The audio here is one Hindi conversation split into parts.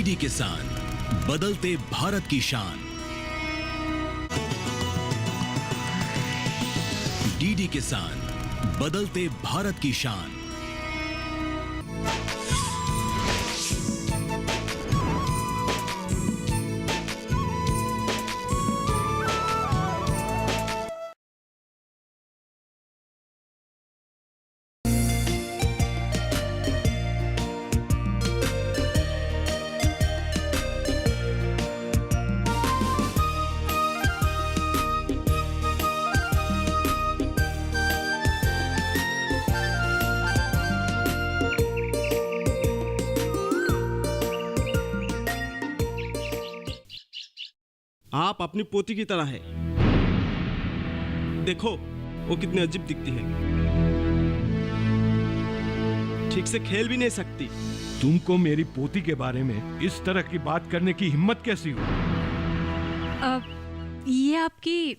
डीडी किसान, बदलते भारत की शान। डीडी किसान, बदलते भारत की शान। आप अपनी पोती की तरह है। देखो वो कितनी अजीब दिखती है, ठीक से खेल भी नहीं सकती। तुमको मेरी पोती के बारे में इस तरह की बात करने की हिम्मत कैसी हुई? ये आपकी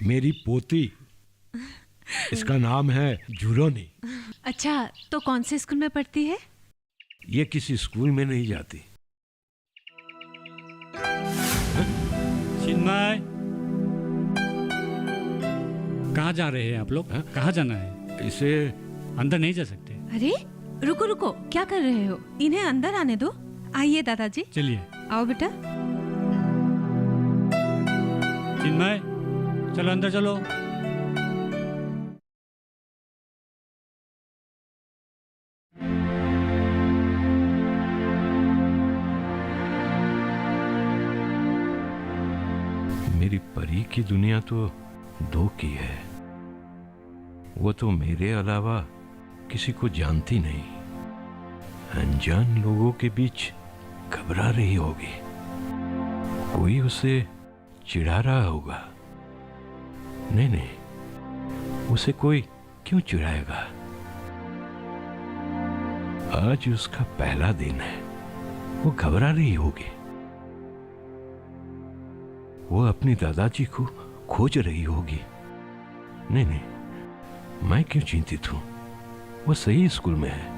मेरी पोती, इसका नाम है जुरोनी। अच्छा, तो कौन से स्कूल में पढ़ती है? ये किसी स्कूल में नहीं जाती। चिन्मय, कहाँ जा रहे हैं आप लोग? कहाँ जाना है? इसे अंदर नहीं जा सकते। अरे रुको रुको, क्या कर रहे हो? इन्हें अंदर आने दो। आइए दादाजी। चलिए। आओ बेटा। चिन्मय, चलो अंदर चलो। मेरी परी की दुनिया तो दो की है। वो तो मेरे अलावा किसी को जानती नहीं। अनजान लोगों के बीच घबरा रही होगी। कोई उसे चिढ़ा रहा होगा। नहीं नहीं, उसे कोई क्यों चिढ़ाएगा? आज उसका पहला दिन है। वो घबरा रही होगी। वो अपनी दादाजी को खोज रही होगी। नहीं नहीं, मैं क्यों चिंतित हूं? वो सही स्कूल में है।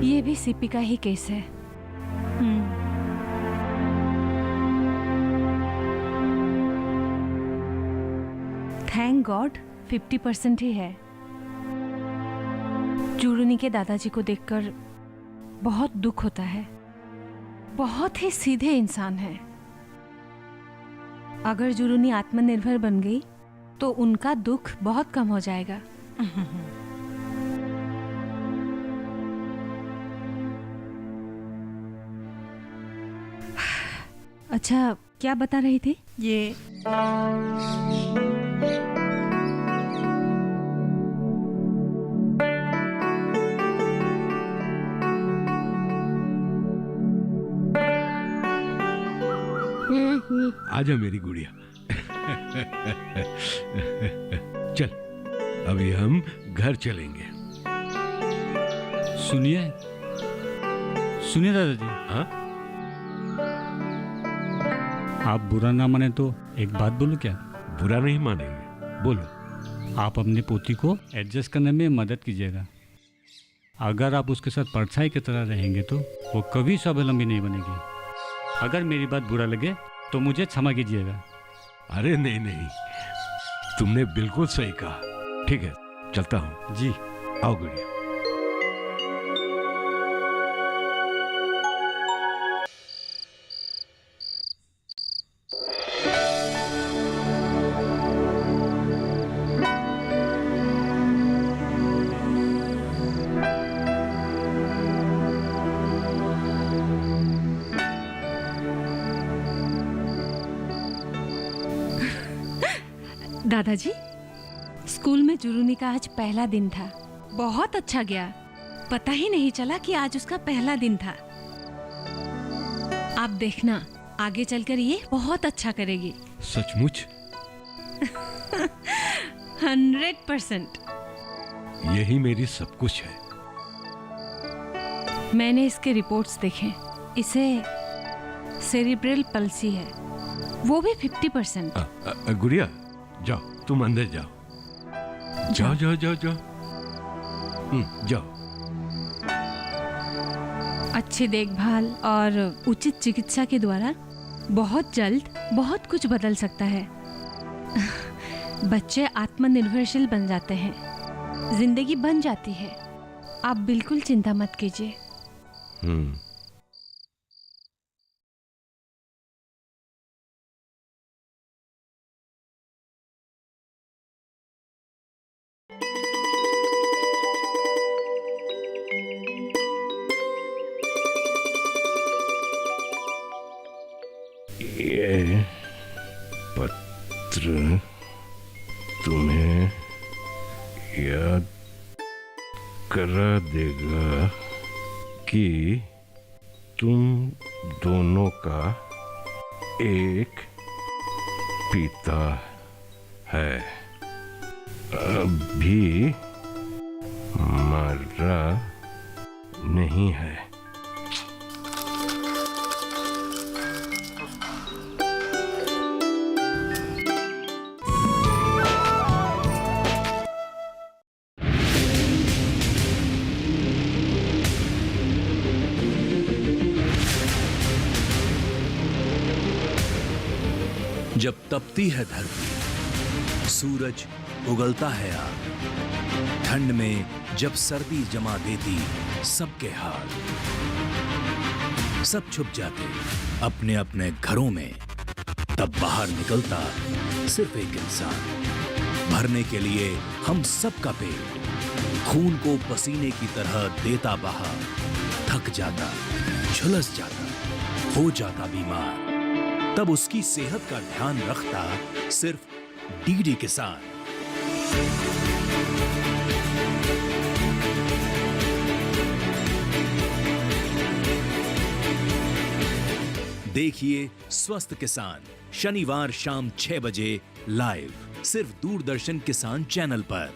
ये भी सीपी का ही केस है। थैंक गॉड 50% ही है। जुरुनी के दादाजी को देखकर बहुत दुख होता है। बहुत ही सीधे इंसान है। अगर जुरुनी आत्मनिर्भर बन गई तो उनका दुख बहुत कम हो जाएगा। अच्छा, क्या बता रही थी? ये आजा मेरी गुड़िया। चल, अभी हम घर चलेंगे। सुनिए सुनिए दादाजी। हाँ? आप बुरा ना माने तो एक बात बोलूं क्या? बुरा नहीं मानेंगे, बोलो। आप अपनी पोती को एडजस्ट करने में मदद कीजिएगा। अगर आप उसके साथ परछाई की तरह रहेंगे तो वो कभी स्वावलंबी नहीं बनेगी। अगर मेरी बात बुरा लगे तो मुझे क्षमा कीजिएगा। अरे नहीं नहीं, तुमने बिल्कुल सही कहा। ठीक है, चलता हूँ। जी। आओ गुड़िया। दादाजी, स्कूल में जुरुनी का आज पहला दिन था। बहुत अच्छा गया। पता ही नहीं चला कि आज उसका पहला दिन था। आप देखना, आगे चलकर ये बहुत अच्छा करेगी। सचमुच? 100%। यही मेरी सब कुछ है। मैंने इसके रिपोर्ट्स देखे। इसे सेरिब्रल पल्सी है, वो भी 50%। गुड़िया जाओ, तुम अंदर जाओ। जाओ जाओ जाओ जाओ। जाओ। अच्छी देखभाल और उचित चिकित्सा के द्वारा बहुत जल्द बहुत कुछ बदल सकता है। बच्चे आत्मनिर्भरशील बन जाते हैं, जिंदगी बन जाती है। आप बिल्कुल चिंता मत कीजिए। ये पत्र तुम्हें याद करा देगा कि तुम दोनों का एक पिता है, अभी मरा नहीं है। जब तपती है धरती, सूरज उगलता है आग, ठंड में जब सर्दी जमा देती सबके हाल, सब छुप जाते अपने अपने घरों में, तब बाहर निकलता सिर्फ एक इंसान, भरने के लिए हम सबका पेट, खून को पसीने की तरह देता बहा, थक जाता, झुलस जाता, हो जाता बीमार, तब उसकी सेहत का ध्यान रखता सिर्फ डीडी किसान। देखिए स्वस्थ किसान शनिवार शाम 6 बजे लाइव, सिर्फ दूरदर्शन किसान चैनल पर।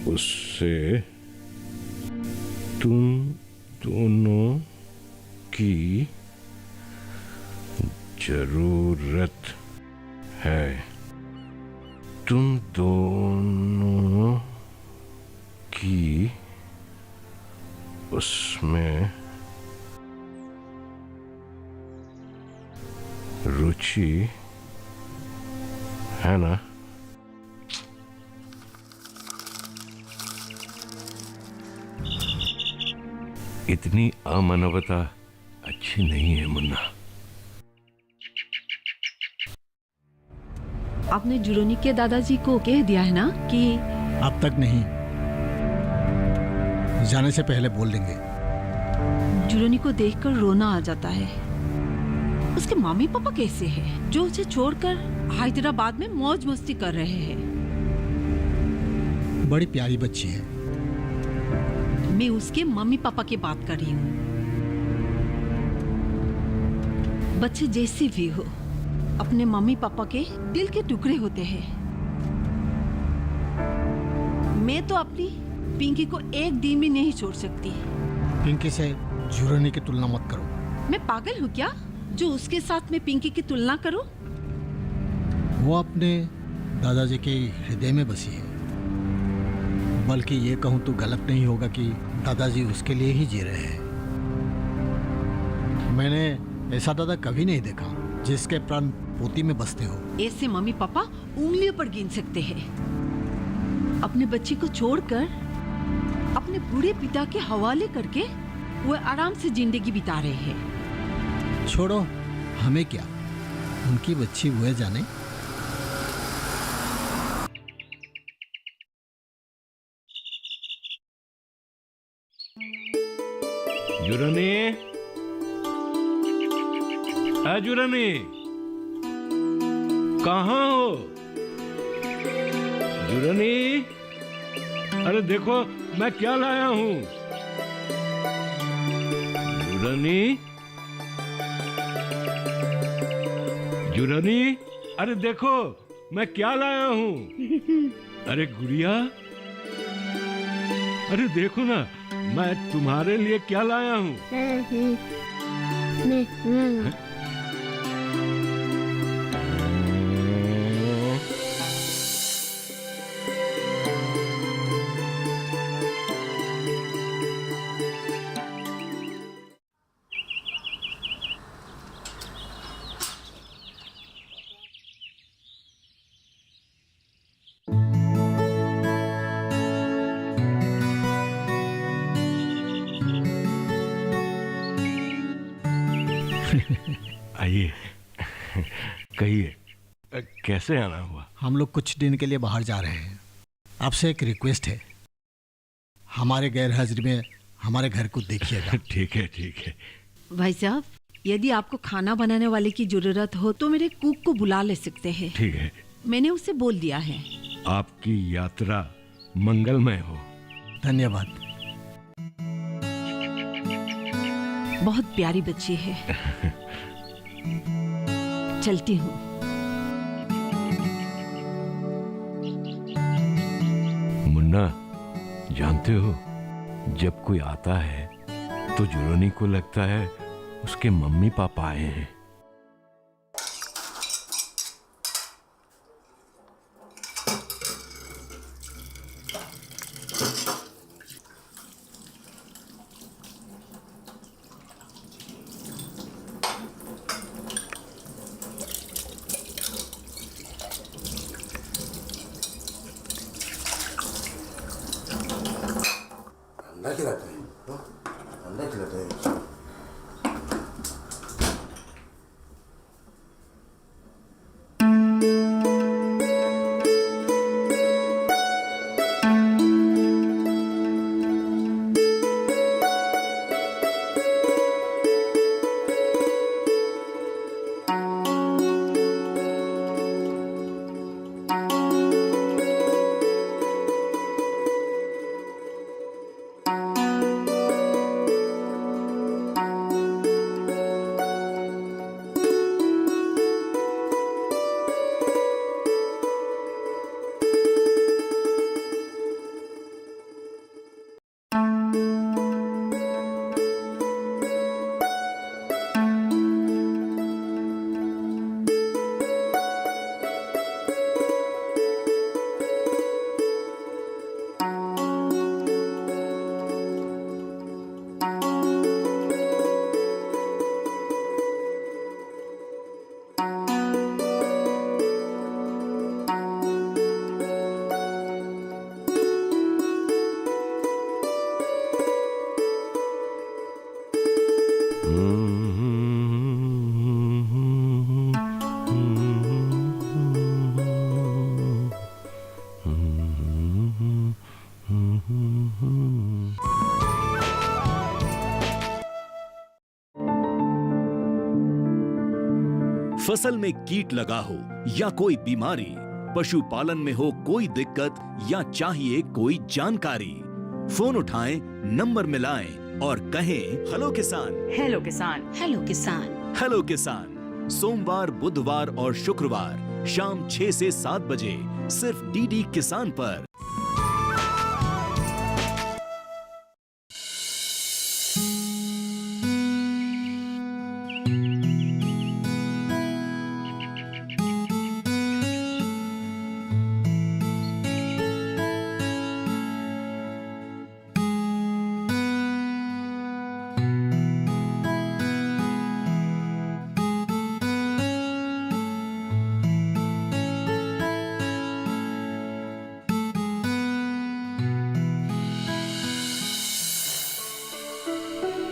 उससे तुम दोनों की जरूरत है, तुम दोनों की उसमें रुचि है ना? इतनी अमानवता अच्छी नहीं है मुन्ना। आपने जुरोनी के दादाजी को कह दिया है ना कि अब तक नहीं, जाने से पहले बोल देंगे। जुरोनी को देखकर रोना आ जाता है। उसके मम्मी पापा कैसे हैं जो उसे छोड़कर हैदराबाद में मौज मस्ती कर रहे हैं? बड़ी प्यारी बच्ची है। मैं उसके मम्मी पापा की बात कर रही हूँ। बच्चे जैसे भी हो, अपने मम्मी पापा के दिल के टुकड़े होते हैं। मैं तो अपनी पिंकी को एक दिन भी नहीं छोड़ सकती। पिंकी से जुरोनी की तुलना मत करो। मैं पागल हूँ क्या जो उसके साथ में पिंकी की तुलना करूं? वो अपने दादाजी के हृदय में बसी है। बल्कि ये कहूँ तो गलत नहीं होगा कि दादाजी उसके लिए ही जी रहे हैं। मैंने ऐसा दादा कभी नहीं देखा जिसके प्राण पोती में बसते हो। ऐसे मम्मी पापा उंगलियों पर गिन सकते हैं। अपने बच्चे को छोड़कर अपने बूढ़े पिता के हवाले करके वो आराम से जिंदगी बिता रहे हैं। छोड़ो, हमें क्या, उनकी बच्ची वो जाने। जुरानी, जुरानी, कहाँ हो? जुरानी, अरे देखो मैं क्या लाया हूँ। जुरानी, जुरानी, अरे देखो मैं क्या लाया हूँ। अरे गुड़िया, अरे देखो ना, मैं तुम्हारे लिए क्या लाया हूँ। आइए, कहिए, कैसे आना हुआ? हम लोग कुछ दिन के लिए बाहर जा रहे हैं। आपसे एक रिक्वेस्ट है, हमारे गैर हाजिरी में हमारे घर को देखिएगा। ठीक है, ठीक है। भाई साहब, यदि आपको खाना बनाने वाले की जरूरत हो तो मेरे कुक को बुला ले सकते हैं। ठीक है। मैंने उसे बोल दिया है। आपकी यात्रा मंगलमय हो। धन्यवाद। बहुत प्यारी बच्ची है। चलती हूँ। मुन्ना, जानते हो, जब कोई आता है तो जुरोनी को लगता है उसके मम्मी पापा आए हैं। ठंडा खिलाते हैं, ठंडा खिलाते हैं। फसल में कीट लगा हो या कोई बीमारी, पशुपालन में हो कोई दिक्कत या चाहिए कोई जानकारी, फोन उठाएं, नंबर मिलाएं और कहें हेलो किसान। हेलो किसान। हेलो किसान। हेलो किसान सोमवार, बुधवार और शुक्रवार शाम 6 से 7 बजे सिर्फ डीडी किसान पर।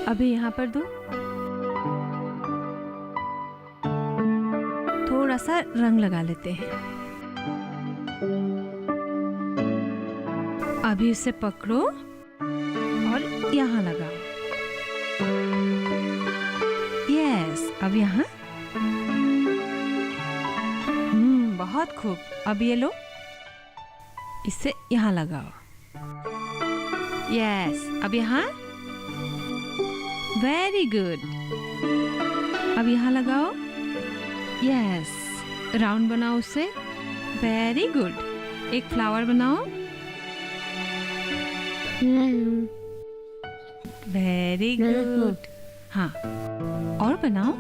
अभी यहाँ पर दो, थोड़ा सा रंग लगा लेते हैं। अभी इसे पकड़ो और यहाँ लगाओ। यस, अब यहाँ। बहुत खूब। अब ये लो, इसे यहाँ लगाओ। यस, अब यहाँ। Very good. अब यहाँ लगाओ। यस, राउंड बनाओ उसे। Very good. एक फ्लावर बनाओ। Very good. हाँ, और बनाओ।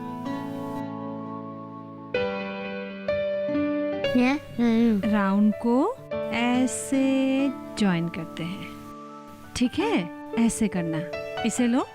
राउंड को ऐसे जॉइन करते हैं, ठीक है? ऐसे करना। इसे लो।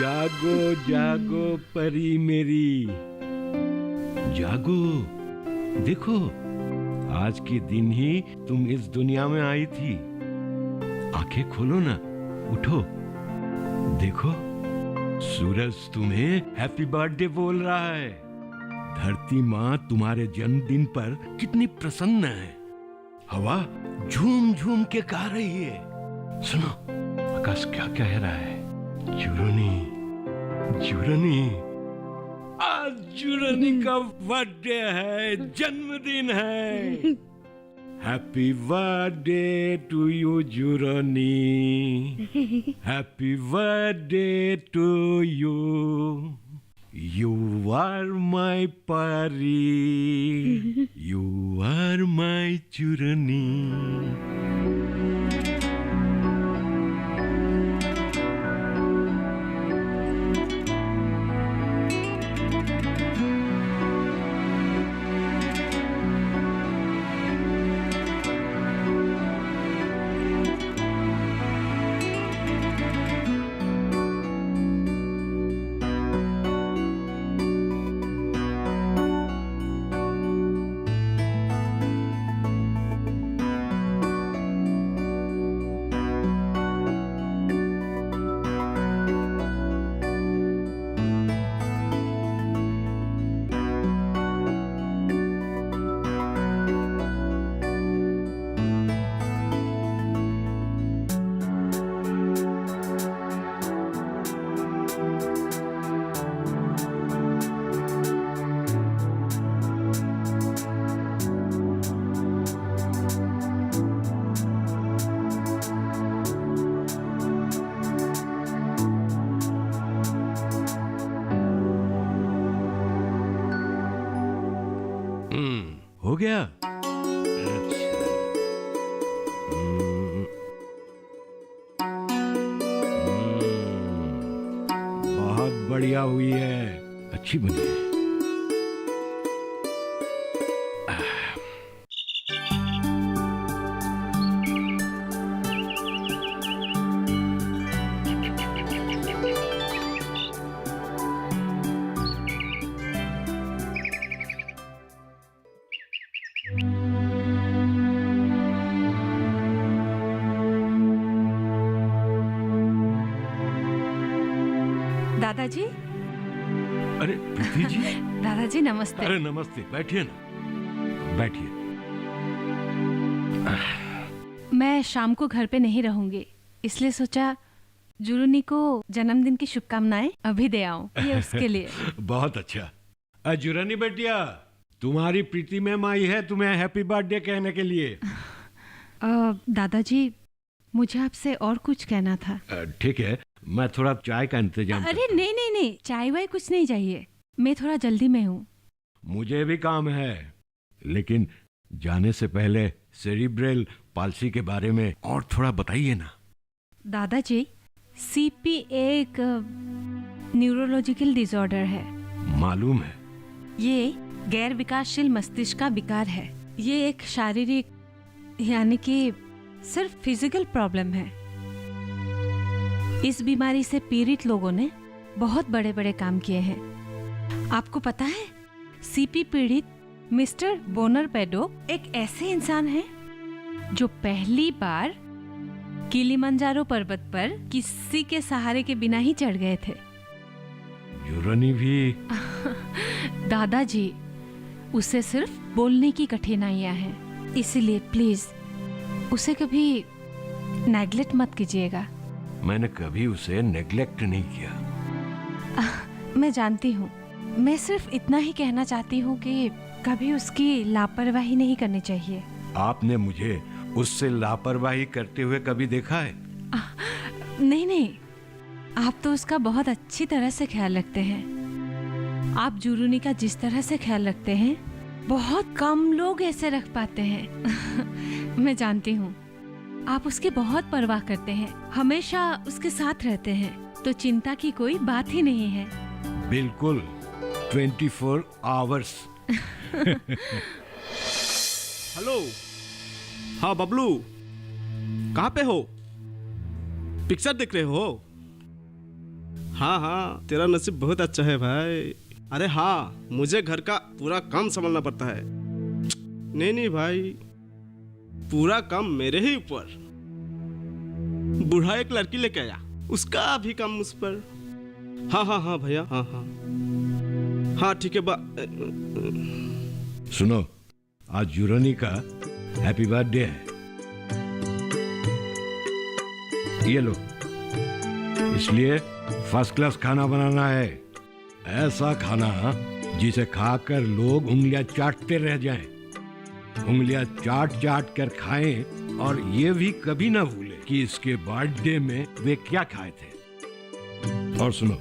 जागो जागो परी मेरी, जागो। देखो, आज के दिन ही तुम इस दुनिया में आई थी। आंखें खोलो ना, उठो। देखो, सूरज तुम्हें हैप्पी बर्थडे बोल रहा है। धरती माँ तुम्हारे जन्मदिन पर कितनी प्रसन्न है। हवा झूम झूम के गा रही है। सुनो, आकाश क्या कह रहा है? जुरनी, जुरनी, आज जुरनी का बर्थडे है, जन्मदिन है। Happy birthday to you Jurni, happy birthday to you. You are my pari, you are my churani. हो गया? अच्छा। बहुत बढ़िया हुई है, अच्छी बनी है। दादाजी। अरे प्रीति जी। दादाजी नमस्ते। अरे नमस्ते, बैठिए ना, बैठिए। मैं शाम को घर पे नहीं रहूंगी, इसलिए सोचा जुरुनी को जन्मदिन की शुभकामनाएं अभी दे आऊं, ये उसके लिए। बहुत अच्छा। जुरानी बेटिया, तुम्हारी प्रीति मैम आई है तुम्हें हैप्पी बर्थडे कहने के लिए। दादाजी, मुझे आपसे और कुछ कहना था। ठीक है, मैं थोड़ा चाय का इंतजाम अरे नहीं नहीं नहीं, चाय वाय कुछ नहीं चाहिए, मैं थोड़ा जल्दी में हूँ। मुझे भी काम है, लेकिन जाने से पहले सेरिब्रल पाल्सी के बारे में और थोड़ा बताइए ना। दादाजी, सीपी एक न्यूरोलॉजिकल डिसऑर्डर है। मालूम है। ये गैर विकासशील मस्तिष्क का विकार है। ये एक शारीरिक यानी कि सिर्फ फिजिकल प्रॉब्लम है। इस बीमारी से पीड़ित लोगों ने बहुत बड़े बड़े काम किए हैं। आपको पता है, सीपी पीड़ित मिस्टर बोनर पेडो एक ऐसे इंसान हैं जो पहली बार किलिमंजारो पर्वत पर किसी के सहारे के बिना ही चढ़ गए थे। जुरानी भी। दादाजी, उसे सिर्फ बोलने की कठिनाइयां हैं, इसीलिए प्लीज उसे कभी नेग्लेक्ट मत कीजिएगा। मैंने कभी उसे नेग्लेक्ट नहीं किया। मैं जानती हूँ। मैं सिर्फ इतना ही कहना चाहती हूँ कि कभी उसकी लापरवाही नहीं करनी चाहिए। आपने मुझे उससे लापरवाही करते हुए कभी देखा है? नहीं नहीं, आप तो उसका बहुत अच्छी तरह से ख्याल रखते हैं। आप जुरुनी का जिस तरह से ख्याल रखते हैं, बहुत कम लोग ऐसे रख पाते हैं। मैं जानती हूँ आप उसकी बहुत परवाह करते हैं, हमेशा उसके साथ रहते हैं, तो चिंता की कोई बात ही नहीं है। बिल्कुल 24 आवर्स। हेलो। हाँ बबलू, कहाँ पे हो? पिक्चर देख रहे हो? हाँ हाँ, तेरा नसीब बहुत अच्छा है भाई। अरे हाँ, मुझे घर का पूरा काम संभालना पड़ता है। नहीं नहीं भाई, पूरा काम मेरे ही ऊपर। बूढ़ा एक लड़की लेके आया, उसका भी काम मुझ पर। हाँ हाँ हाँ भैया, हाँ हाँ हाँ ठीक है। सुनो, आज जुरानी का हैप्पी बर्थडे है। ये लो, इसलिए फर्स्ट क्लास खाना बनाना है। ऐसा खाना जिसे खाकर लोग उंगलियां चाटते रह जाएं। उंगलियां चाट चाट कर खाएं और ये भी कभी ना भूले कि इसके बर्थडे में वे क्या खाए थे। और सुनो,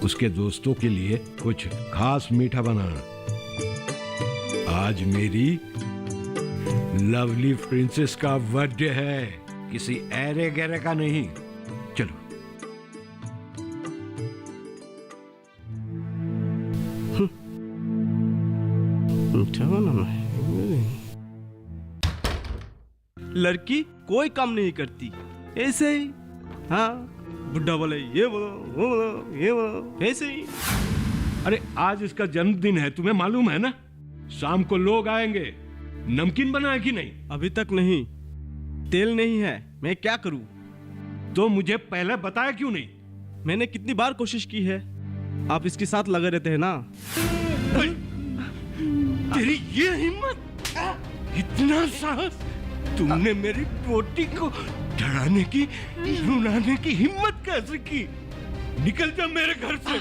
उसके दोस्तों के लिए कुछ खास मीठा बनाना। आज मेरी लवली प्रिंसेस का बर्थडे है, किसी ऐरे गैरे का नहीं। चलो। लड़की कोई काम नहीं करती, ऐसे ही। हाँ, बुढ़ा बोले ये बोलो, वो बोलो, ये बोलो, ऐसे ही। अरे आज इसका जन्मदिन है, तुम्हें मालूम है ना? शाम को लोग आएंगे। नमकीन बनाए कि नहीं? अभी तक नहीं, तेल नहीं है, मैं क्या करूं? तो मुझे पहले बताया क्यों नहीं? मैंने कितनी बार कोशिश की है, आप इसके साथ लगे रहते हैं ना। तेरी ये हिम्मत, इतना साहस, तुमने मेरी पोती को डराने की, रुलाने की हिम्मत कैसे की? निकल जा मेरे घर से।